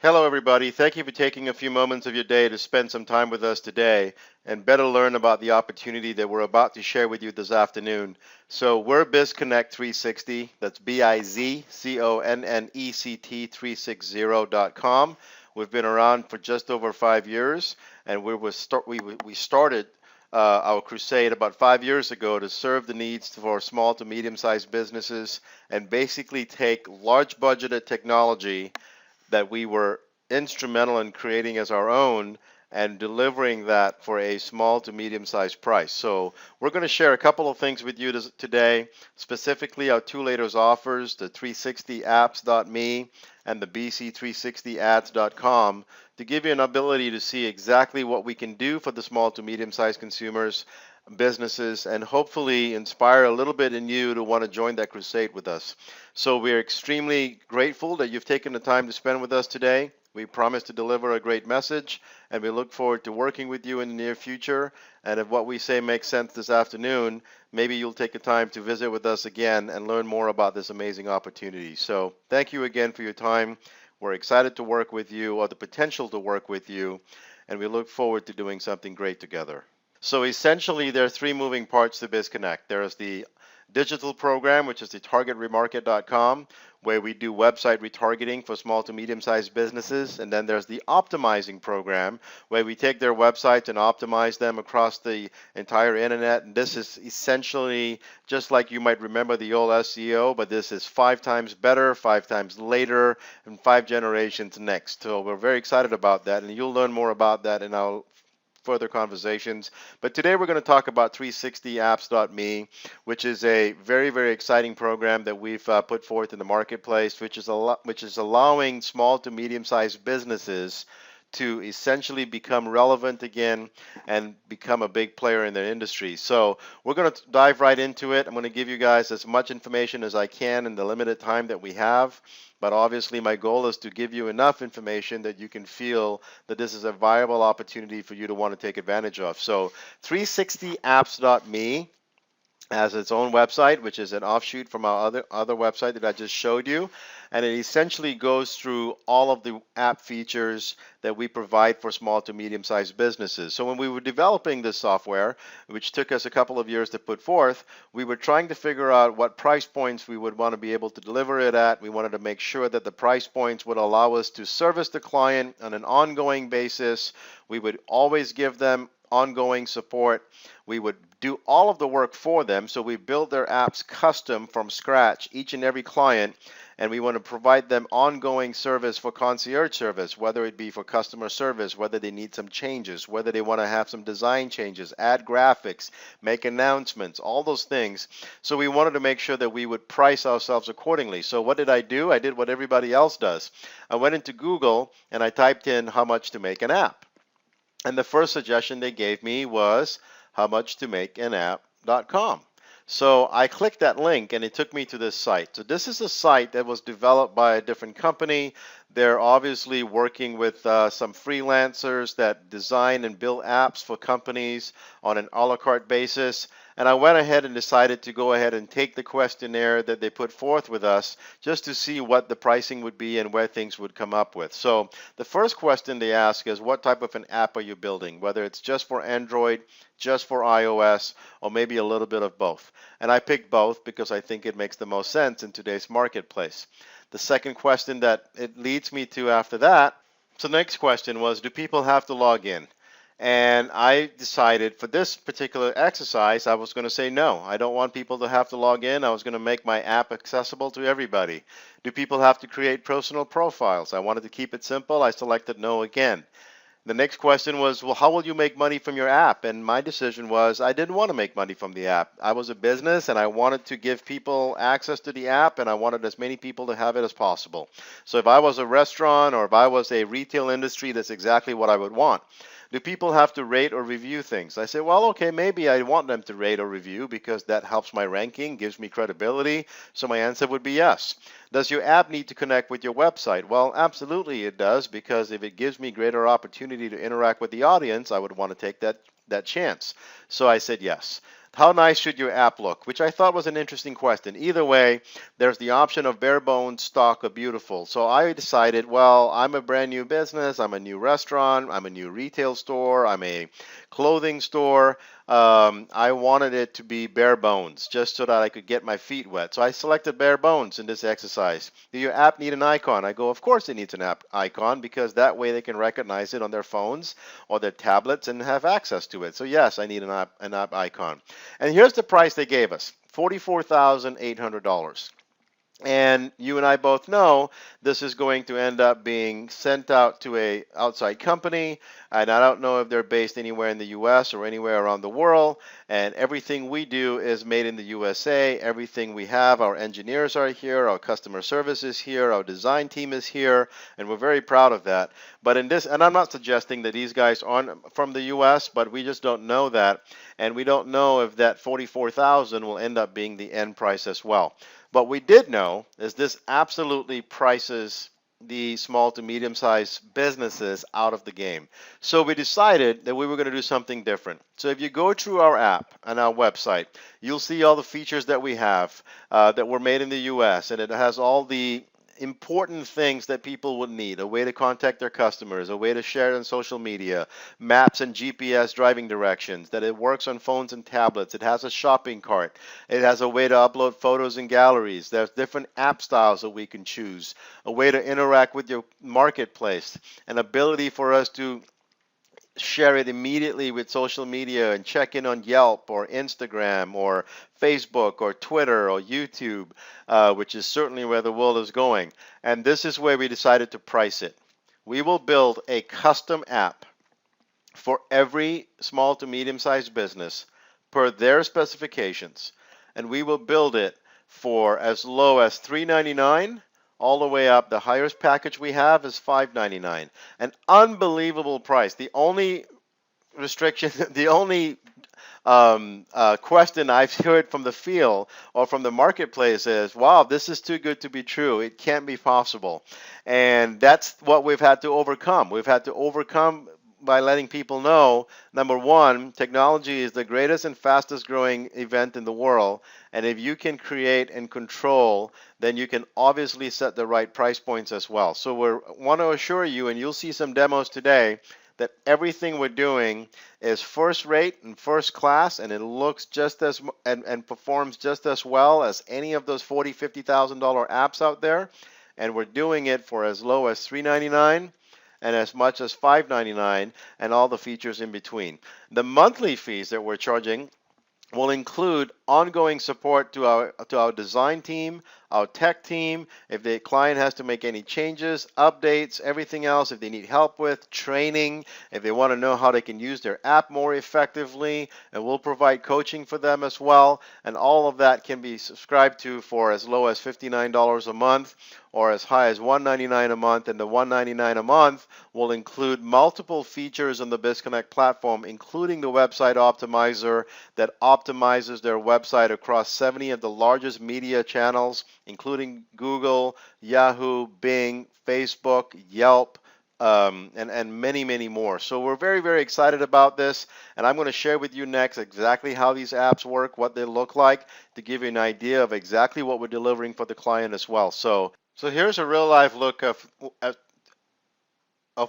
Hello, everybody. Thank you for taking a few moments of your day to spend some time with us today and better learn about the opportunity that we're about to share with you this afternoon. So, we're BizConnect 360. That's BIZCONNECT 360.com. We've been around for just over 5 years, and we started our crusade about 5 years ago to serve the needs for small to medium sized businesses and basically take large budgeted technology that we were instrumental in creating as our own and delivering that for a small to medium sized price. So we're going to share a couple of things with you today, specifically our two latest offers, the 360apps.me and the bc360ads.com, to give you an ability to see exactly what we can do for the small to medium sized consumers, businesses, and hopefully inspire a little bit in you to want to join that crusade with us. So we're extremely grateful that you've taken the time to spend with us today. We promise to deliver a great message, and we look forward to working with you in the near future. And if what we say makes sense this afternoon, maybe you'll take the time to visit with us again and learn more about this amazing opportunity. So thank you again for your time. We're excited to work with you, or the potential to work with you, and we look forward to doing something great together. So essentially, there are three moving parts to BizConnect. There is the digital program, which is the targetremarket.com, where we do website retargeting for small to medium-sized businesses. And then there's the optimizing program, where we take their websites and optimize them across the entire internet. And this is essentially just like you might remember the old SEO, but this is 5 times better, 5 times later, and 5 generations next. So we're very excited about that, and you'll learn more about that in our further conversations. But today we're going to talk about 360apps.me, which is a very, very exciting program that we've put forth in the marketplace, which is allowing small to medium-sized businesses to essentially become relevant again and become a big player in their industry. So we're going to dive right into it. I'm going to give you guys as much information as I can in the limited time that we have. But obviously my goal is to give you enough information that you can feel that this is a viable opportunity for you to want to take advantage of. So 360apps.me has its own website, which is an offshoot from our other website that I just showed you. And it essentially goes through all of the app features that we provide for small to medium-sized businesses. So when we were developing this software, which took us a couple of years to put forth, we were trying to figure out what price points we would want to be able to deliver it at. We wanted to make sure that the price points would allow us to service the client on an ongoing basis. We would always give them ongoing support. We would do all of the work for them. So we build their apps custom from scratch, each and every client, and we want to provide them ongoing service for concierge service, whether it be for customer service, whether they need some changes, whether they want to have some design changes, add graphics, make announcements, all those things. So we wanted to make sure that we would price ourselves accordingly. So what did I do? I did what everybody else does. I went into Google and I typed in how much to make an app. And the first suggestion they gave me was how much to make an app.com. So I clicked that link and it took me to this site. So this is a site that was developed by a different company. They're obviously working with some freelancers that design and build apps for companies on an a la carte basis. And I went ahead and decided to go ahead and take the questionnaire that they put forth with us just to see what the pricing would be and where things would come up with. So the first question they ask is, what type of an app are you building? Whether it's just for Android, just for iOS, or maybe a little bit of both. And I picked both because I think it makes the most sense in today's marketplace. The second question that it leads me to after that, so the next question was, do people have to log in? And I decided for this particular exercise, I was going to say no. I don't want people to have to log in. I was going to make my app accessible to everybody. Do people have to create personal profiles? I wanted to keep it simple. I selected no again. The next question was, well, how will you make money from your app? And my decision was I didn't want to make money from the app. I was a business and I wanted to give people access to the app and I wanted as many people to have it as possible. So if I was a restaurant or if I was a retail industry, that's exactly what I would want. Do people have to rate or review things? I say, well, okay, maybe I want them to rate or review because that helps my ranking, gives me credibility. So my answer would be yes. Does your app need to connect with your website? Well, absolutely it does, because if it gives me greater opportunity to interact with the audience, I would want to take that chance. So I said yes. How nice should your app look? Which I thought was an interesting question. Either way, there's the option of bare bones, stock, or beautiful. So I decided, well, I'm a brand new business, I'm a new restaurant, I'm a new retail store, I'm a clothing store. I wanted it to be bare bones, just so that I could get my feet wet. So I selected bare bones in this exercise. Do your app need an icon? I go, of course it needs an app icon, because that way they can recognize it on their phones or their tablets and have access to it. So yes, I need an app icon. And here's the price they gave us, $44,800. And you and I both know this is going to end up being sent out to a outside company, and I don't know if they're based anywhere in the US or anywhere around the world. And everything we do is made in the USA. Everything we have, our engineers are here, our customer service is here, our design team is here, and we're very proud of that. But in this, and I'm not suggesting that these guys aren't from the US, but we just don't know that, and we don't know if that 44,000 will end up being the end price as well. What we did know is this absolutely prices the small to medium sized businesses out of the game. So we decided that we were going to do something different. So if you go through our app and our website, you'll see all the features that we have that were made in the US, and it has all the important things that people would need: a way to contact their customers, a way to share it on social media, maps and GPS driving directions, that it works on phones and tablets, it has a shopping cart, it has a way to upload photos and galleries, there's different app styles that we can choose, a way to interact with your marketplace, an ability for us to share it immediately with social media and check in on Yelp or Instagram or Facebook or Twitter or YouTube, which is certainly where the world is going. And this is where we decided to price it. We will build a custom app for every small to medium sized business per their specifications. And we will build it for as low as $3.99 all the way up. The highest package we have is $5.99. An unbelievable price. The only restriction, the only question I've heard from the field or from the marketplace is, wow, this is too good to be true. It can't be possible. And that's what we've had to overcome. We've had to overcome by letting people know, number one, technology is the greatest and fastest growing event in the world. And if you can create and control, then you can obviously set the right price points as well. So we want to assure you, and you'll see some demos today, that everything we're doing is first rate and first class, and it looks just as and performs just as well as any of those $40,000, $50,000 apps out there. And we're doing it for as low as $3.99 and as much as $5.99, and all the features in between. The monthly fees that we're charging will include ongoing support to our design team, our tech team, if the client has to make any changes, updates, everything else, if they need help with training, if they want to know how they can use their app more effectively, and we'll provide coaching for them as well. And all of that can be subscribed to for as low as $59 a month or as high as $199 a month. And the $199 a month will include multiple features on the BizConnect platform, including the website optimizer that optimizes their website across 70 of the largest media channels, including Google, Yahoo, Bing, Facebook, Yelp, and many, many more. So we're very, very excited about this, and I'm going to share with you next exactly how these apps work, what they look like, to give you an idea of exactly what we're delivering for the client as well. So here's a real life look of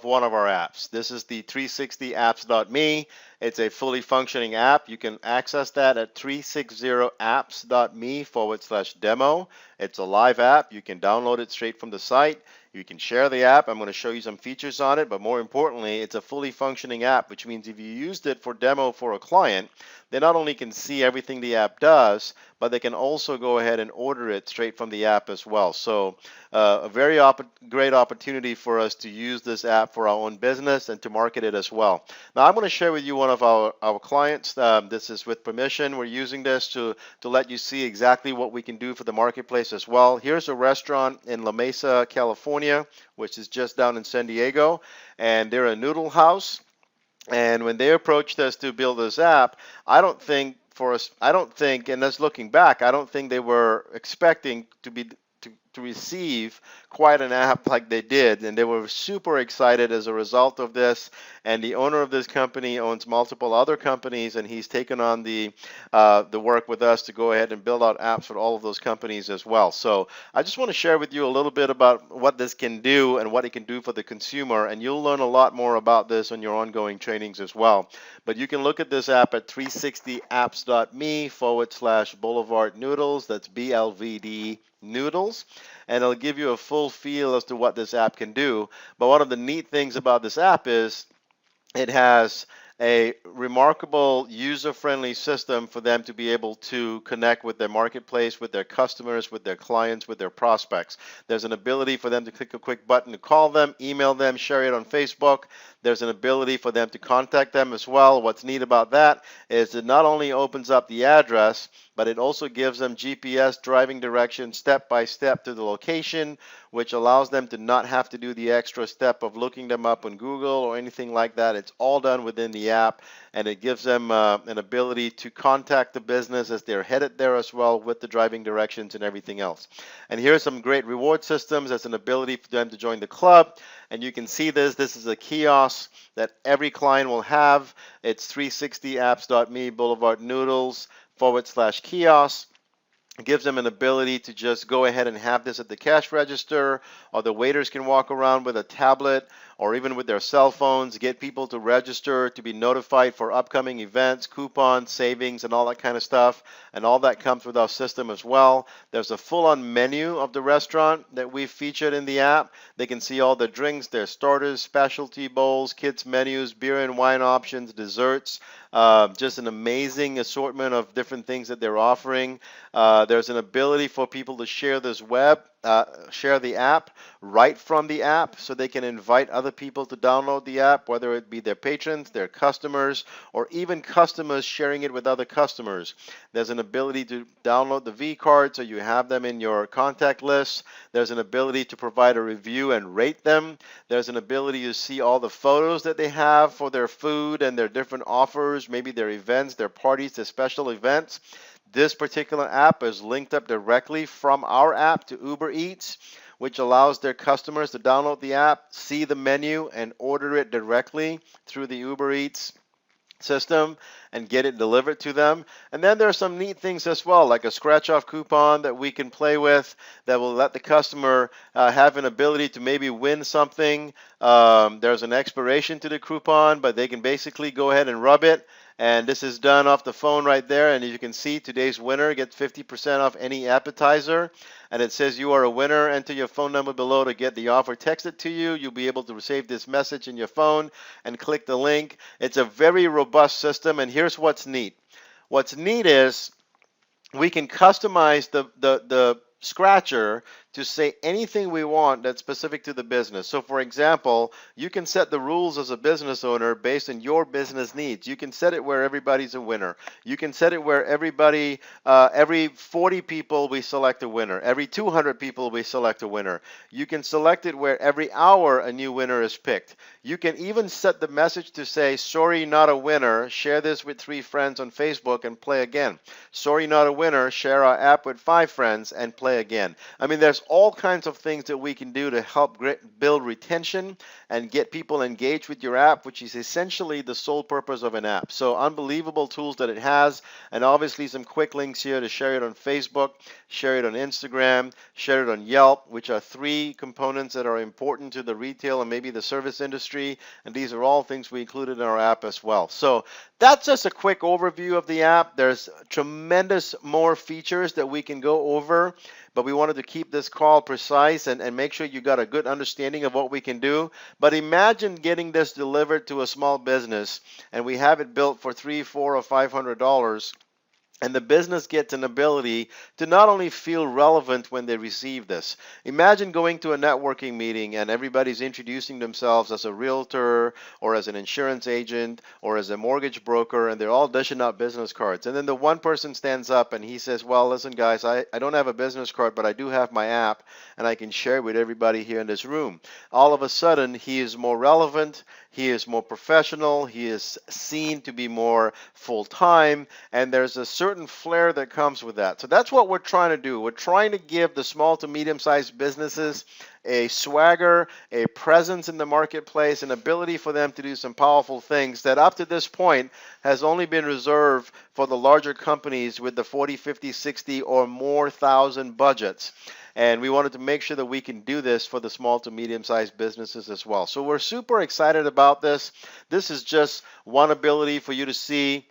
one of our apps. This is the 360apps.me. It's a fully functioning app. You can access that at 360apps.me/demo. It's a live app. You can download it straight from the site. You can share the app. I'm going to show you some features on it, but more importantly, it's a fully functioning app, which means if you used it for demo for a client, they not only can see everything the app does, but they can also go ahead and order it straight from the app as well. So a very great opportunity for us to use this app for our own business and to market it as well. Now I'm going to share with you one of our clients. This is with permission. We're using this to let you see exactly what we can do for the marketplace as well. Here's a restaurant in La Mesa, California, which is just down in San Diego, and they're a noodle house. And when they approached us to build this app, I don't think, and that's looking back, I don't think they were expecting to to receive quite an app like they did, and they were super excited as a result of this. And the owner of this company owns multiple other companies, and he's taken on the work with us to go ahead and build out apps for all of those companies as well. So I just want to share with you a little bit about what this can do and what it can do for the consumer, and you'll learn a lot more about this on your ongoing trainings as well. But you can look at this app at 360apps.me/Boulevard Noodles. That's BLVD Noodles, and it'll give you a full feel as to what this app can do. But one of the neat things about this app is it has a remarkable user-friendly system for them to be able to connect with their marketplace, with their customers, with their clients, with their prospects. There's an ability for them to click a quick button to call them, email them, share it on Facebook. There's an ability for them to contact them as well. What's neat about that is it not only opens up the address, but it also gives them GPS driving directions step by step to the location, which allows them to not have to do the extra step of looking them up on Google or anything like that. It's all done within the app, and it gives them an ability to contact the business as they're headed there as well with the driving directions and everything else. And here's some great reward systems. There's an ability for them to join the club, and you can see this. This is a kiosk that every client will have. It's 360apps.me Boulevard Noodles /kiosk. It gives them an ability to just go ahead and have this at the cash register, or the waiters can walk around with a tablet or even with their cell phones, get people to register to be notified for upcoming events, coupons, savings, and all that kind of stuff. And all that comes with our system as well. There's a full-on menu of the restaurant that we've featured in the app. They can see all the drinks, their starters, specialty bowls, kids menus, beer and wine options, desserts. Just an amazing assortment of different things that they're offering. There's an ability for people to share share the app right from the app, so they can invite other people to download the app, whether it be their patrons, their customers, or even customers sharing it with other customers. There's an ability to download the V card so you have them in your contact list. There's an ability to provide a review and rate them. There's an ability to see all the photos that they have for their food and their different offers, maybe their events, their parties, their special events. This particular app is linked up directly from our app to Uber Eats, which allows their customers to download the app, see the menu, and order it directly through the Uber Eats system and get it delivered to them. And then there are some neat things as well, like a scratch-off coupon that we can play with that will let the customer have an ability to maybe win something. There's an expiration to the coupon, but they can basically go ahead and rub it. And this is done off the phone right there. And as you can see, today's winner gets 50% off any appetizer. And it says you are a winner. Enter your phone number below to get the offer texted to you. You'll be able to receive this message in your phone and click the link. It's a very robust system. And here's what's neat. What's neat is we can customize the scratcher to say anything we want that's specific to the business. So for example, you can set the rules as a business owner based on your business needs. You can set it where everybody's a winner. You can set it where every 40 people we select a winner. Every 200 people we select a winner. You can select it where every hour a new winner is picked. You can even set the message to say, sorry, not a winner. Share this with 3 friends on Facebook and play again. Sorry, not a winner. Share our app with 5 friends and play again. I mean, there's all kinds of things that we can do to help build retention and get people engaged with your app, which is essentially the sole purpose of an app. So unbelievable tools that it has, and obviously some quick links here to share it on Facebook, share it on Instagram, share it on Yelp, which are 3 components that are important to the retail and maybe the service industry, and these are all things we included in our app as well. So that's just a quick overview of the app. There's tremendous more features that we can go over, but we wanted to keep this call precise and make sure you got a good understanding of what we can do. But imagine getting this delivered to a small business, and we have it built for $300, $400, or $500. And the business gets an ability to not only feel relevant when they receive this. Imagine going to a networking meeting and everybody's introducing themselves as a realtor or as an insurance agent or as a mortgage broker, and they're all dishing out business cards. And then the one person stands up and he says, well, listen, guys, I don't have a business card, but I do have my app, and I can share it with everybody here in this room. All of a sudden, he is more relevant. He is more professional. He is seen to be more full-time, and there's a certain flair that comes with that. So that's what we're trying to do. We're trying to give the small to medium-sized businesses a swagger, a presence in the marketplace, an ability for them to do some powerful things that up to this point has only been reserved for the larger companies with the 40, 50, 60 or more thousand budgets. And we wanted to make sure that we can do this for the small to medium-sized businesses as well. So we're super excited about this. This is just one ability for you to see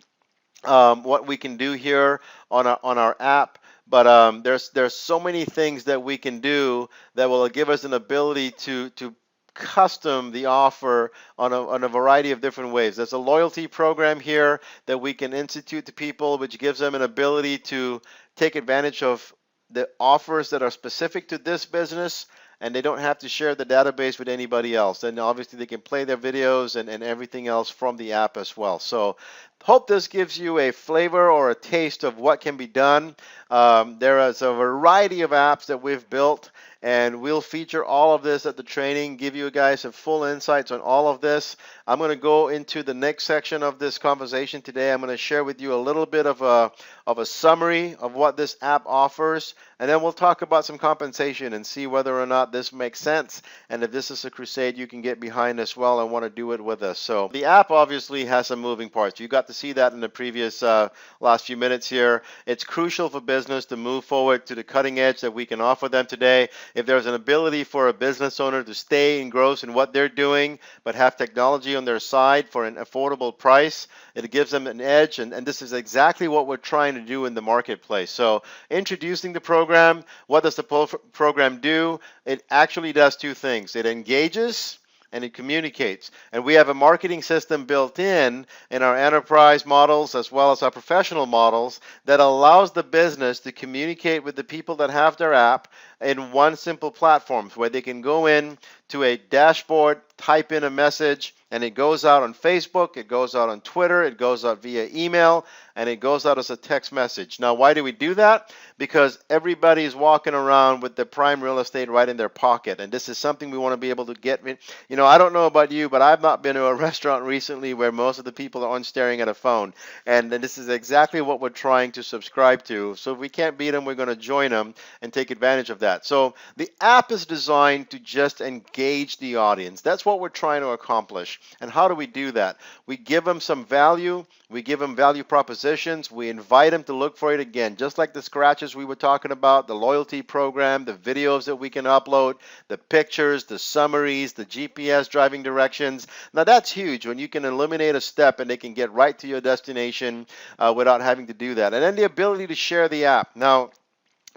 what we can do here on our app. But there's so many things that we can do that will give us an ability to custom the offer on a variety of different ways. There's a loyalty program here that we can institute to people, which gives them an ability to take advantage of the offers that are specific to this business, and they don't have to share the database with anybody else. And obviously they can play their videos and everything else from the app as well. So hope this gives you a flavor or a taste of what can be done. There is a variety of apps that we've built, and we'll feature all of this at the training, give you guys some full insights on all of this. I'm going to go into the next section of this conversation today. I'm going to share with you a little bit of a summary of what this app offers, and then we'll talk about some compensation and see whether or not this makes sense, and if this is a crusade you can get behind as well and want to do it with us. So the app obviously has some moving parts. You got to see that in the previous last few minutes here. It's crucial for business to move forward to the cutting edge that we can offer them today. If there's an ability for a business owner to stay engrossed in what they're doing but have technology on their side for an affordable price, it gives them an edge, and this is exactly what we're trying to do in the marketplace. So introducing the program, what does the program do? It actually does two things. It engages and it communicates. And we have a marketing system built in our enterprise models as well as our professional models that allows the business to communicate with the people that have their app in one simple platform where they can go in to a dashboard, type in a message, and it goes out on Facebook, it goes out on Twitter, it goes out via email, and it goes out as a text message. Now, why do we do that? Because everybody's walking around with the prime real estate right in their pocket, and this is something we want to be able to get. You know, I don't know about you, but I've not been to a restaurant recently where most of the people are on staring at a phone, and this is exactly what we're trying to subscribe to. So if we can't beat them, we're going to join them and take advantage of that. So the app is designed to just engage the audience. That's what we're trying to accomplish. And how do we do that? We give them some value. We give them value propositions. We invite them to look for it again, just like the scratches we were talking about, the loyalty program, the videos that we can upload, the pictures, the summaries, the GPS driving directions. Now that's huge when you can eliminate a step and they can get right to your destination without having to do that. And then the ability to share the app. Now,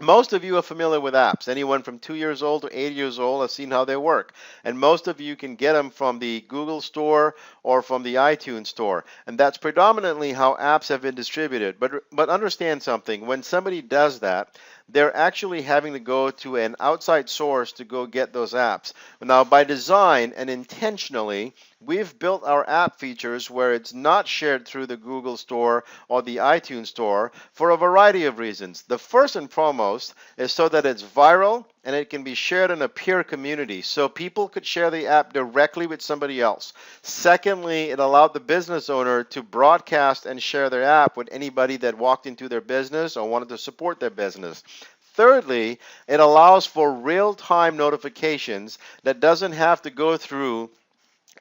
most of you are familiar with apps. Anyone from 2 years old to 80 years old has seen how they work. And most of you can get them from the Google Store or from the iTunes Store. And that's predominantly how apps have been distributed. But understand something. When somebody does that, they're actually having to go to an outside source to go get those apps. Now, by design and intentionally, we've built our app features where it's not shared through the Google Store or the iTunes Store for a variety of reasons. The first and foremost is so that it's viral and it can be shared in a peer community, so people could share the app directly with somebody else. Secondly, it allowed the business owner to broadcast and share their app with anybody that walked into their business or wanted to support their business. Thirdly, it allows for real-time notifications that doesn't have to go through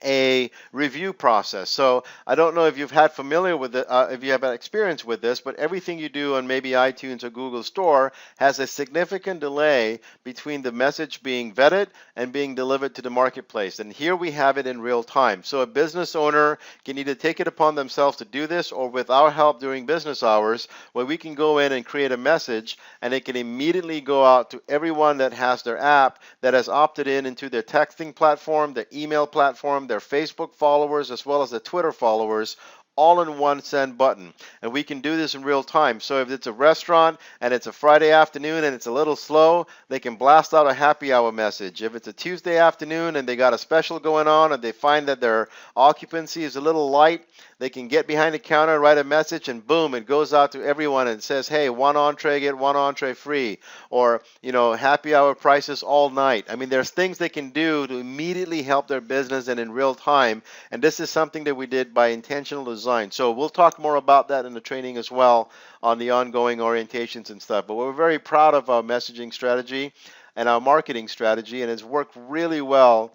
a review process. So I don't know if you've had familiar with it, if you have experience with this, but everything you do on maybe iTunes or Google Store has a significant delay between the message being vetted and being delivered to the marketplace. And here we have it in real time. So a business owner can either take it upon themselves to do this, or with our help during business hours, where we can go in and create a message and it can immediately go out to everyone that has their app, that has opted in into their texting platform, their email platform, their Facebook followers, as well as the Twitter followers, all in one send button. And we can do this in real time. So if it's a restaurant and it's a Friday afternoon and it's a little slow, they can blast out a happy hour message. If it's a Tuesday afternoon and they got a special going on and they find that their occupancy is a little light, they can get behind the counter, write a message, and boom, it goes out to everyone and says, hey, one entree, get one entree free, or, happy hour prices all night. I mean, there's things they can do to immediately help their business and in real time, and this is something that we did by intentional design. So we'll talk more about that in the training as well on the ongoing orientations and stuff, but we're very proud of our messaging strategy and our marketing strategy, and it's worked really well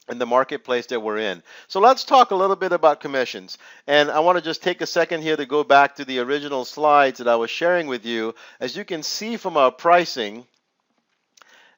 in the marketplace that we're in. So let's talk a little bit about commissions. And I want to just take a second here to go back to the original slides that I was sharing with you. As you can see from our pricing,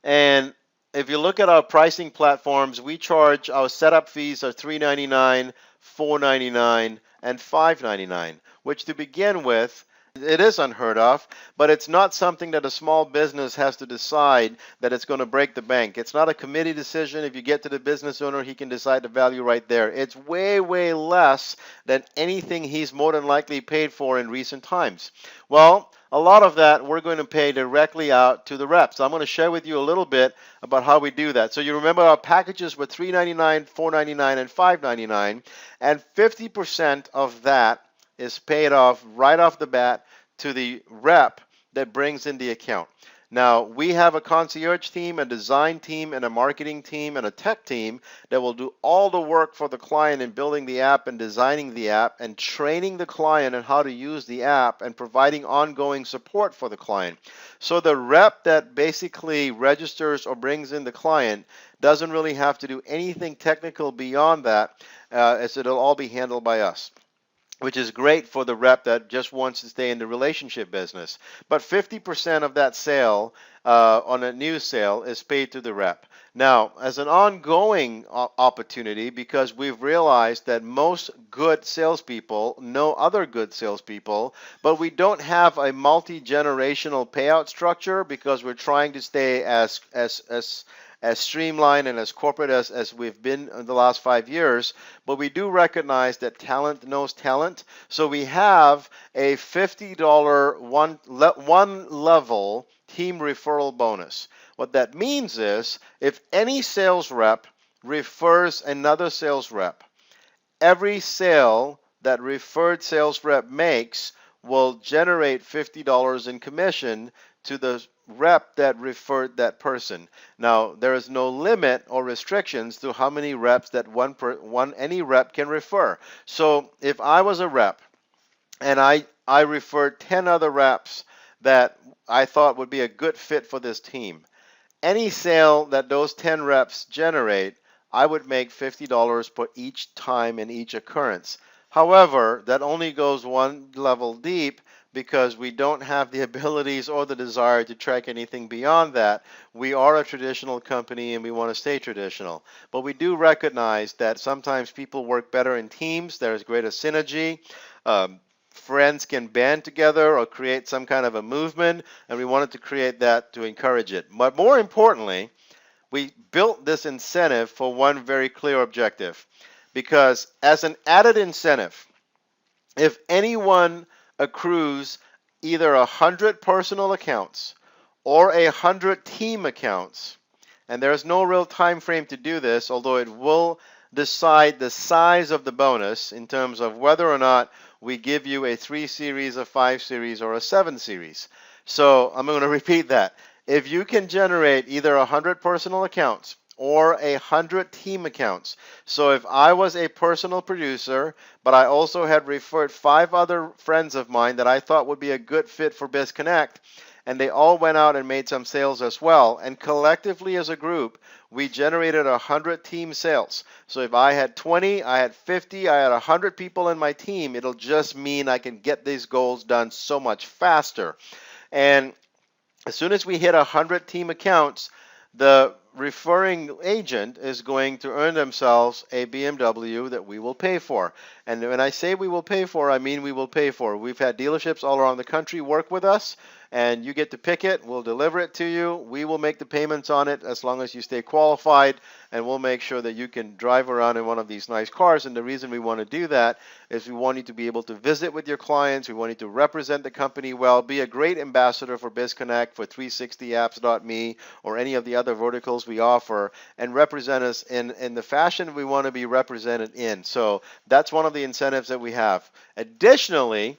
and if you look at our pricing platforms, we charge our setup fees are $3.99, $4.99, and $5.99, which to begin with, it is unheard of, but it's not something that a small business has to decide that it's going to break the bank. It's not a committee decision. If you get to the business owner, he can decide the value right there. It's way, way less than anything he's more than likely paid for in recent times. Well, a lot of that we're going to pay directly out to the reps. I'm going to share with you a little bit about how we do that. So you remember our packages were $3.99, $4.99, and $5.99, and 50% of that is paid off right off the bat to the rep that brings in the account. Now, we have a concierge team, a design team, and a marketing team, and a tech team that will do all the work for the client in building the app and designing the app and training the client on how to use the app and providing ongoing support for the client. So the rep that basically registers or brings in the client doesn't really have to do anything technical beyond that, as it'll all be handled by us, which is great for the rep that just wants to stay in the relationship business. But 50% of that sale on a new sale is paid to the rep. Now, as an ongoing opportunity, because we've realized that most good salespeople know other good salespeople, but we don't have a multi-generational payout structure because we're trying to stay as streamlined and as corporate as we've been in the last 5 years, but we do recognize that talent knows talent. So we have a $50 one level team referral bonus. What that means is if any sales rep refers another sales rep, every sale that referred sales rep makes will generate $50 in commission to the rep that referred that person. Now, there is no limit or restrictions to how many reps that any rep can refer. So if I was a rep and I referred 10 other reps that I thought would be a good fit for this team, any sale that those 10 reps generate, I would make $50 per each time and each occurrence. However, that only goes one level deep because we don't have the abilities or the desire to track anything beyond that. We are a traditional company and we want to stay traditional. But we do recognize that sometimes people work better in teams. There's greater synergy. Friends can band together or create some kind of a movement, and we wanted to create that to encourage it. But more importantly, we built this incentive for one very clear objective, because as an added incentive, if anyone accrues either 100 personal accounts or 100 team accounts, and there's no real time frame to do this, although it will decide the size of the bonus in terms of whether or not we give you a 3 series, a 5 series, or a 7 series. So I'm going to repeat that. If you can generate either 100 personal accounts or 100 team accounts. So if I was a personal producer, but I also had referred 5 other friends of mine that I thought would be a good fit for BizConnect, and they all went out and made some sales as well, and collectively as a group, we generated 100 team sales. So if I had 20, I had 50, I had 100 people in my team, it'll just mean I can get these goals done so much faster. And as soon as we hit 100 team accounts, the referring agent is going to earn themselves a BMW that we will pay for. And when I say we will pay for, I mean we will pay for. We've had dealerships all around the country work with us, and you get to pick it. We'll deliver it to you. We will make the payments on it as long as you stay qualified, and we'll make sure that you can drive around in one of these nice cars. And the reason we want to do that is we want you to be able to visit with your clients. We want you to represent the company well, be a great ambassador for BizConnect, for 360apps.me, or any of the other verticals we offer, and represent us in the fashion we want to be represented in. So that's one of the incentives that we have. Additionally,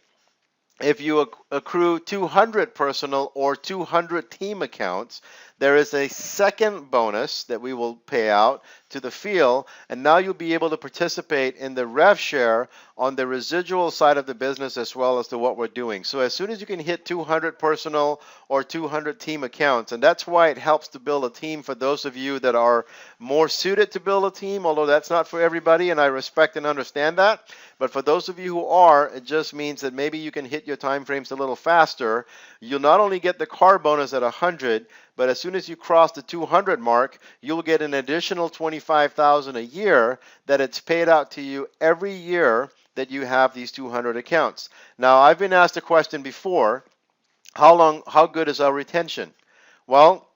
if you accrue 200 personal or 200 team accounts, there is a second bonus that we will pay out to the field, and now you'll be able to participate in the rev share on the residual side of the business as well as to what we're doing. So as soon as you can hit 200 personal or 200 team accounts, and that's why it helps to build a team for those of you that are more suited to build a team, although that's not for everybody, and I respect and understand that. But for those of you who are, it just means that maybe you can hit your time frames a little faster. You'll not only get the car bonus at 100, but as soon as you cross the 200 mark, you'll get an additional $25,000 a year that it's paid out to you every year that you have these 200 accounts. Now, I've been asked a question before, how good is our retention? Well,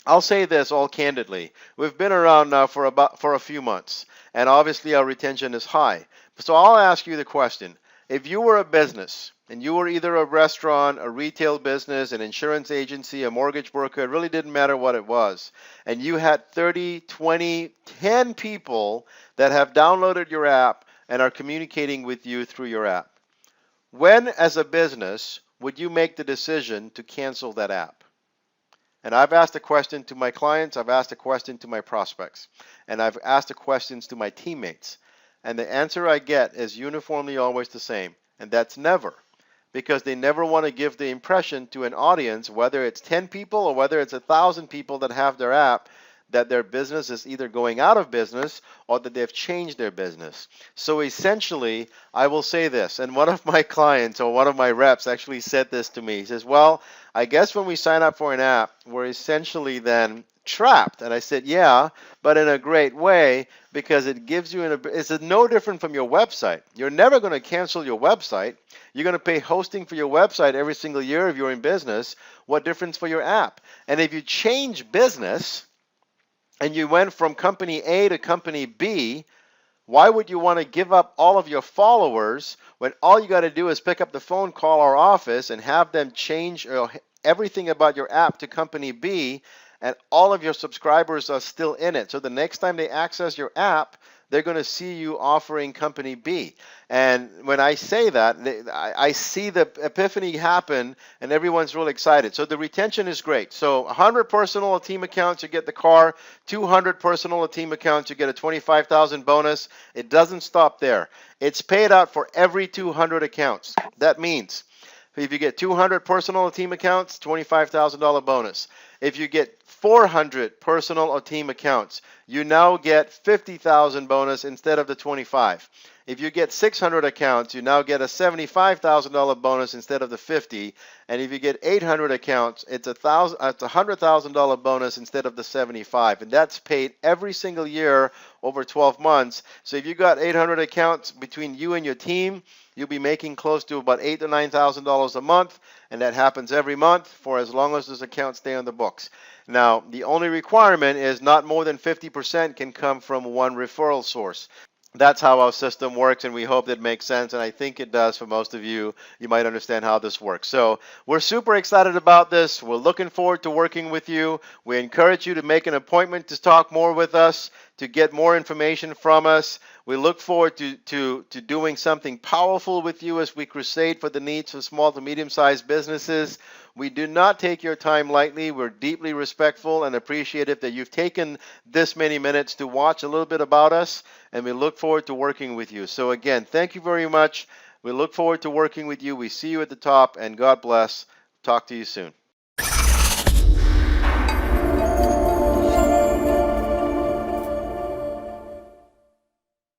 I'll say this all candidly. We've been around now for a few months, and obviously our retention is high. So I'll ask you the question. If you were a business, and you were either a restaurant, a retail business, an insurance agency, a mortgage broker, it really didn't matter what it was, and you had 30, 20, 10 people that have downloaded your app and are communicating with you through your app, when, as a business, would you make the decision to cancel that app? And I've asked a question to my clients, I've asked a question to my prospects, and I've asked the questions to my teammates. And the answer I get is uniformly always the same, and that's never. Because they never want to give the impression to an audience, whether it's 10 people or whether it's 1,000 people that have their app, that their business is either going out of business or that they've changed their business. So essentially, I will say this, and one of my clients or one of my reps actually said this to me. He says, well, I guess when we sign up for an app, we're essentially then trapped. And I said, yeah, but in a great way, because it gives you it's no different from your website. You're never going to cancel your website. You're going to pay hosting for your website every single year if you're in business. What difference for your app? And if you change business and you went from company A to company B, why would you want to give up all of your followers when all you got to do is pick up the phone, call our office, and have them change everything about your app to company B, and all of your subscribers are still in it. So the next time they access your app, they're going to see you offering company B. And when I say that, I see the epiphany happen, and everyone's really excited. So the retention is great. So 100 personal or team accounts, you get the car. 200 personal or team accounts, you get a 25,000 bonus. It doesn't stop there. It's paid out for every 200 accounts. That means if you get 200 personal or team accounts, $25,000 bonus. If you get 400 personal or team accounts, you now get 50,000 bonus instead of the 25. If you get 600 accounts, you now get a $75,000 bonus instead of the 50. And if you get 800 accounts, it's a $100,000 bonus instead of the 75. And that's paid every single year over 12 months. So if you got 800 accounts between you and your team, you'll be making close to about $8,000 to $9,000 a month, and that happens every month for as long as those accounts stay on the books. Now, the only requirement is not more than 50% can come from one referral source. That's how our system works, and we hope that makes sense, and I think it does for most of you. You might understand how this works. So we're super excited about this. We're looking forward to working with you. We encourage you to make an appointment to talk more with us, to get more information from us. We look forward to doing something powerful with you as we crusade for the needs of small to medium-sized businesses. We do not take your time lightly. We're deeply respectful and appreciative that you've taken this many minutes to watch a little bit about us, and we look forward to working with you. So again, thank you very much. We look forward to working with you. We see you at the top, and God bless. Talk to you soon.